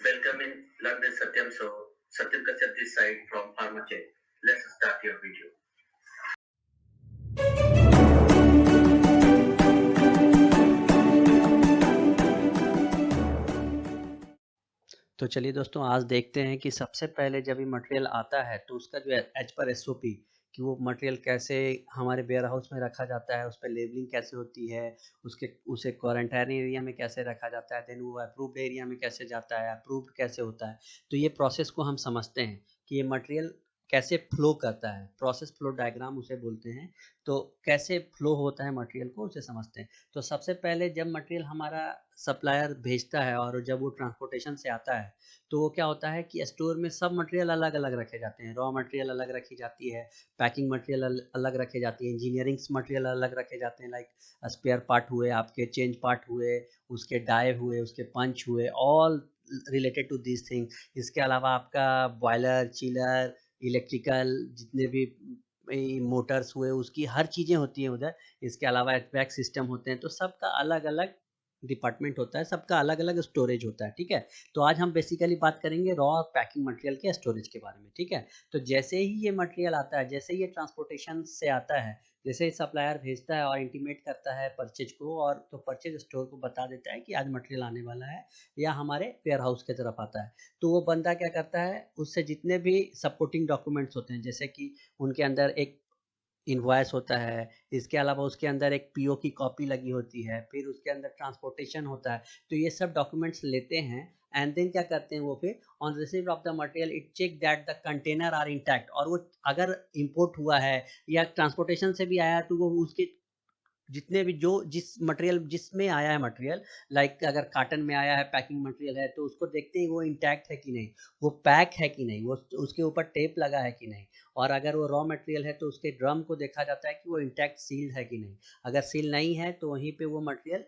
Welcome in Learn with Satyam. So, Satyam Kashyap this side from Pharmachet. Let's start your video. तो चलिए दोस्तों, आज देखते हैं कि सबसे पहले जब ये मटेरियल आता है तो उसका जो एज पर एसओपी कि वो मटेरियल कैसे हमारे वेयर हाउस में रखा जाता है, उस पर लेबलिंग कैसे होती है, उसे क्वारंटाइन एरिया में कैसे रखा जाता है, देन वो अप्रूव्ड एरिया में कैसे जाता है, अप्रूव्ड कैसे होता है। तो ये प्रोसेस को हम समझते हैं कि ये मटेरियल कैसे फ्लो करता है, प्रोसेस फ्लो डायग्राम उसे बोलते हैं। तो कैसे फ्लो होता है मटेरियल को उसे समझते हैं। तो सबसे पहले जब मटेरियल हमारा सप्लायर भेजता है और जब वो ट्रांसपोर्टेशन से आता है तो वो क्या होता है कि स्टोर में सब मटेरियल अलग अलग रखे जाते हैं। रॉ मटेरियल अलग रखी जाती है, पैकिंग मटेरियल अलग रखे जाती है, इंजीनियरिंग मटेरियल अलग रखे जाते हैं, लाइक स्पेयर पार्ट हुए, आपके चेंज पार्ट हुए, उसके डाई हुए, उसके पंच हुए, all related to this thing. इसके अलावा आपका बॉयलर, चिलर, इलेक्ट्रिकल जितने भी मोटर्स हुए, उसकी हर चीज़ें होती हैं उधर। इसके अलावा एचवैक सिस्टम होते हैं। तो सबका अलग अलग डिपार्टमेंट होता है, सबका अलग अलग स्टोरेज होता है। ठीक है, तो आज हम बेसिकली बात करेंगे रॉ और पैकिंग मटेरियल के स्टोरेज के बारे में। ठीक है, तो जैसे ही ये मटेरियल आता है, जैसे ही ये ट्रांसपोर्टेशन से आता है, जैसे ही सप्लायर भेजता है और इंटीमेट करता है परचेज को, और तो परचेज स्टोर को बता देता है कि आज मटेरियल आने वाला है या हमारे वेयर हाउस की तरफ आता है। तो वो बंदा क्या करता है, उससे जितने भी सपोर्टिंग डॉक्यूमेंट्स होते हैं, जैसे कि उनके अंदर एक इनवॉइस होता है, इसके अलावा उसके अंदर एक पीओ की कॉपी लगी होती है, फिर उसके अंदर ट्रांसपोर्टेशन होता है। तो ये सब डॉक्यूमेंट्स लेते हैं एंड देन क्या करते हैं वो, फिर on receive of the material it check that the container are intact. और वो अगर इंपोर्ट हुआ है या ट्रांसपोर्टेशन से भी आया है तो वो उसके जितने भी जो जिस मटेरियल जिसमें आया है मटेरियल, लाइक अगर काटन में आया है, पैकिंग मटेरियल है, तो उसको देखते हैं वो इंटैक्ट है कि नहीं, वो पैक है कि नहीं, वो उसके ऊपर टेप लगा है कि नहीं। और अगर वो रॉ मटेरियल है तो उसके ड्रम को देखा जाता है कि वो इंटैक्ट सील्ड है कि नहीं। अगर सील नहीं है तो वहीं पे वो मटेरियल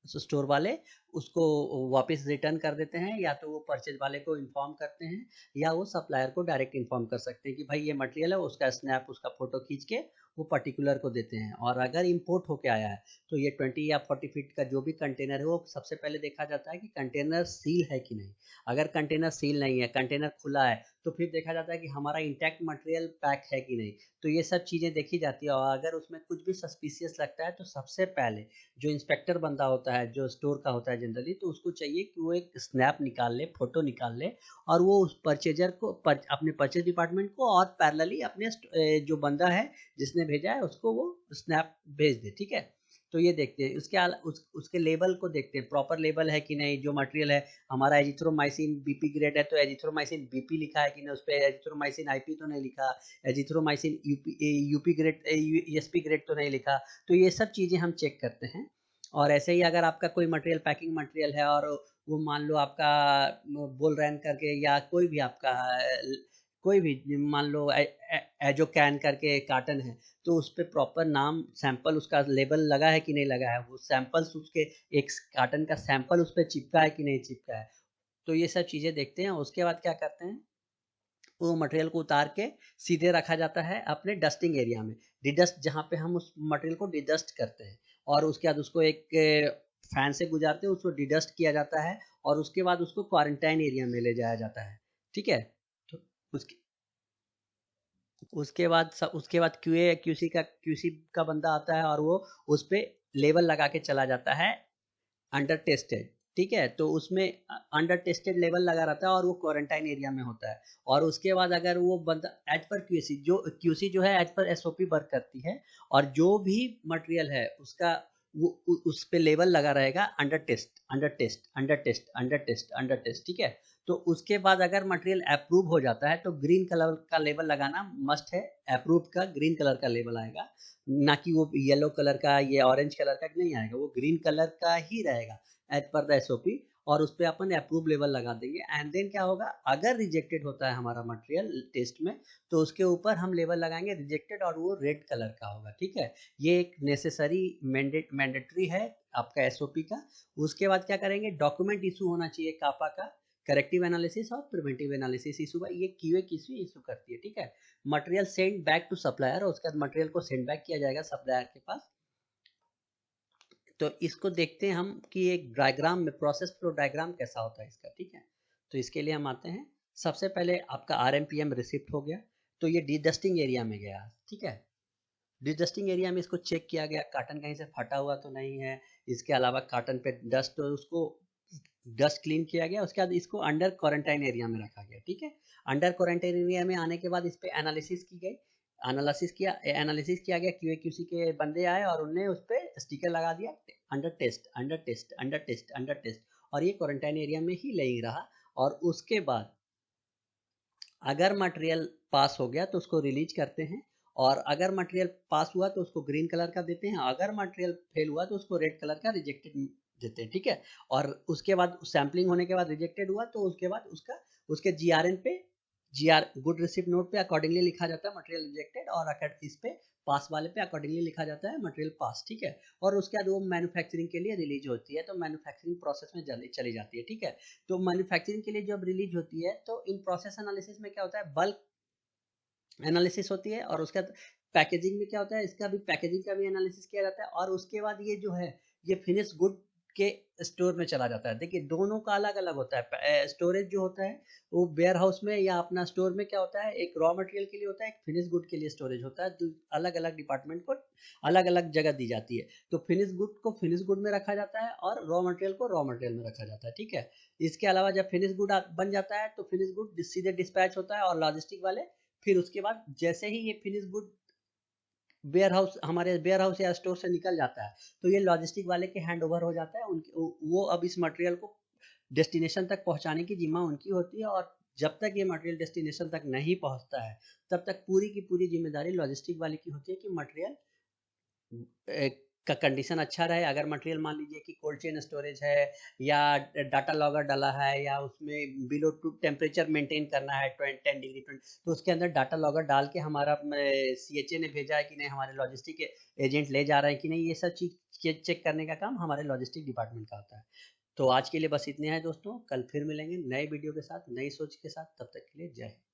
स्टोर वाले उसको वापस रिटर्न कर देते हैं, या तो वो परचेज वाले को इन्फॉर्म करते हैं, या वो सप्लायर को डायरेक्ट इन्फॉर्म कर सकते हैं कि भाई ये मटेरियल है, उसका स्नैप, उसका फोटो खींच के वो पर्टिकुलर को देते हैं। और अगर इंपोर्ट होके आया है तो ये 20 या 40 फीट का जो भी कंटेनर है, वो सबसे पहले देखा जाता है कि कंटेनर सील है कि नहीं। अगर कंटेनर सील नहीं है, कंटेनर खुला है, तो फिर देखा जाता है कि हमारा इंटैक्ट मटेरियल पैक है कि नहीं। तो ये सब चीज़ें देखी जाती है। और अगर उसमें कुछ भी सस्पिशियस लगता है तो सबसे पहले जो इंस्पेक्टर बंदा होता है, जो स्टोर का होता है जनरली, तो उसको चाहिए कि वो एक स्नैप निकाल ले, फोटो निकाल ले, और वो उस परचेजर को अपने परचेज डिपार्टमेंट को, और पैरेलली अपने जो बंदा है जिसने भेजा है उसको वो स्नैप भेज दे। ठीक है, तो ये देखते हैं। उसके लेबल को देखते हैं, प्रॉपर लेबल है कि नहीं। जो मटेरियल है हमारा एजिथ्रोमाइसिन बीपी ग्रेड है तो एजिथ्रोमाइसिन बीपी लिखा है कि नहीं, उस पर एजिथ्रोमाइसिन आईपी तो नहीं लिखा, azithromycin UP grade SP grade तो नहीं लिखा। तो ये सब चीज़ें हम चेक करते हैं। और ऐसे ही अगर आपका कोई मटेरियल पैकिंग मटेरियल है और वो मान लो आपका बोल रैन करके, या कोई भी आपका कोई भी मान लो एजो कैन करके कार्टन है, तो उस पर प्रॉपर नाम, सैंपल, उसका लेबल लगा है कि नहीं लगा है, वो सैंपल्स उसके एक कार्टन का सैंपल उस पर चिपका है कि नहीं चिपका है। तो ये सब चीज़ें देखते हैं। उसके बाद क्या करते हैं, वो मटेरियल को उतार के सीधे रखा जाता है अपने डस्टिंग एरिया में, डिडस्ट, जहाँ पे हम उस मटेरियल को डिडस्ट करते हैं। और उसके बाद उसको एक फैन से गुजारते हैं, उसको डिडस्ट किया जाता है, और उसके बाद उसको क्वारंटाइन एरिया में ले जाया जाता है। ठीक है, तो उसके उसके बाद क्यूसी का बंदा आता है और वो उस पे लेवल लगा के चला जाता है, अंडर टेस्टेड। ठीक है, तो उसमें अंडर टेस्टेड लेवल लगा रहता है और वो क्वारंटाइन एरिया में होता है। और उसके बाद अगर वो बंदा एज पर क्यूसी जो है एज पर एसओपी वर्क करती है, और जो भी मटेरियल है उसका वो उस पे लेवल लगा रहेगा, under test, under test, under test, under test, under test. ठीक है, तो उसके बाद अगर मटेरियल अप्रूव हो जाता है तो ग्रीन कलर का लेबल लगाना मस्ट है। अप्रूव का ग्रीन कलर का लेबल आएगा, ना कि वो येलो कलर का या ऑरेंज कलर का नहीं आएगा, वो ग्रीन कलर का ही रहेगा एज पर द एसओपी। और उस पर अपन अप्रूव लेवल लगा देंगे। एंड देन क्या होगा, अगर रिजेक्टेड होता है हमारा मटेरियल टेस्ट में, तो उसके ऊपर हम लेबल लगाएंगे रिजेक्टेड, और वो रेड कलर का होगा। ठीक है, ये एक नेसेसरी मैंडेटरी है आपका एसओपी का। उसके बाद क्या करेंगे, डॉक्यूमेंट इशू होना चाहिए कापा का, करेक्टिव एनालिसिस और प्रिवेंटिव एनालिसिस इशू का, ये क्यूए किसी इशू करती है। ठीक है, material send back to supplier, और उसके बाद मटेरियल को सेंड बैक किया जाएगा सप्लायर के पास। तो इसको देखते हैं हम कि एक डायग्राम में प्रोसेस फ्लो डायग्राम कैसा होता है इसका। ठीक है, तो इसके लिए हम आते हैं, सबसे पहले आपका RMPM रिसिप्ट हो गया, तो ये डिडस्टिंग एरिया में गया, ठीक है। डिडस्टिंग एरिया में इसको चेक किया गया, काटन कहीं से फटा हुआ तो नहीं है, इसके अलावा काटन पे डस्ट, तो उसको डस्ट क्लीन किया गया। उसके बाद इसको अंडर क्वारंटाइन एरिया में रखा गया, ठीक है। अंडर क्वारंटाइन एरिया में आने के बाद इस पे एनालिसिस की गई, एनालिसिस किया गया, QA/QC के बंदे आए और उनने उस पर स्टिकर लगा दिया, under test under test under test under test, और ये क्वारंटाइन एरिया में ही नहीं रहा। और उसके बाद अगर मटेरियल पास हो गया तो उसको रिलीज करते हैं, और अगर मटेरियल पास हुआ तो उसको ग्रीन कलर का देते हैं, अगर मटेरियल फेल हुआ तो उसको रेड कलर का रिजेक्टेड देते हैं, ठीक है। और उसके बाद सैम्पलिंग होने के बाद रिजेक्टेड हुआ तो उसके बाद उसके GRN पे, गुड रिसिप्ट नोट पे अकॉर्डिंगली लिखा जाता है मटेरियल रिजेक्टेड, और इस पे पास वाले पे अकॉर्डिंगली लिखा जाता है मटेरियल पास, ठीक है। और उसके बाद वो मैन्युफैक्चरिंग के लिए रिलीज होती है, तो मैन्युफैक्चरिंग प्रोसेस में चली जाती है, ठीक है। तो मैन्युफैक्चरिंग के लिए जब रिलीज होती है तो इन प्रोसेस एनालिसिस में क्या होता है, बल्क एनालिसिस होती है, और उसके बाद पैकेजिंग में क्या होता है, इसका भी पैकेजिंग का भी एनालिसिस किया जाता है, और उसके बाद ये जो है ये फिनिश गुड के स्टोर में चला जाता है। देखिए दोनों का अलग अलग होता है, स्टोरेज जो होता है वो वेयर हाउस में या अपना स्टोर में क्या होता है, एक रॉ मटेरियल के लिए होता है, एक फिनिश गुड के लिए स्टोरेज होता है, तो अलग अलग डिपार्टमेंट को अलग अलग जगह दी जाती है। तो फिनिश गुड को फिनिश गुड में रखा जाता है और रॉ मटेरियल को रॉ मटेरियल में रखा जाता है, ठीक है। इसके अलावा जब फिनिश गुड बन जाता है तो फिनिश गुड सीधे डिस्पैच होता है, और लॉजिस्टिक वाले फिर उसके बाद जैसे ही ये फिनिश गुड हमारे वेयर हाउस या स्टोर से निकल जाता है तो ये लॉजिस्टिक वाले के हैंड ओवर हो जाता है, वो अब इस मटेरियल को डेस्टिनेशन तक पहुंचाने की जिम्मा उनकी होती है, और जब तक ये मटेरियल डेस्टिनेशन तक नहीं पहुंचता है तब तक पूरी की पूरी जिम्मेदारी लॉजिस्टिक वाले की होती है कि मटेरियल का कंडीशन अच्छा रहे। अगर मटेरियल मान लीजिए कि कोल्ड चेन स्टोरेज है या डाटा लॉगर डाला है या उसमें बिलो टू टेम्परेचर मेंटेन करना है 10 डिग्री 20, तो उसके अंदर डाटा लॉगर डाल के हमारा CHA ने भेजा है कि नहीं, हमारे लॉजिस्टिक एजेंट ले जा रहे हैं कि नहीं, ये सब चीज़ चेक करने का काम हमारे लॉजिस्टिक डिपार्टमेंट का होता है। तो आज के लिए बस इतने हैं दोस्तों, कल फिर मिलेंगे नए वीडियो के साथ, नई सोच के साथ, तब तक के लिए जय हिंद।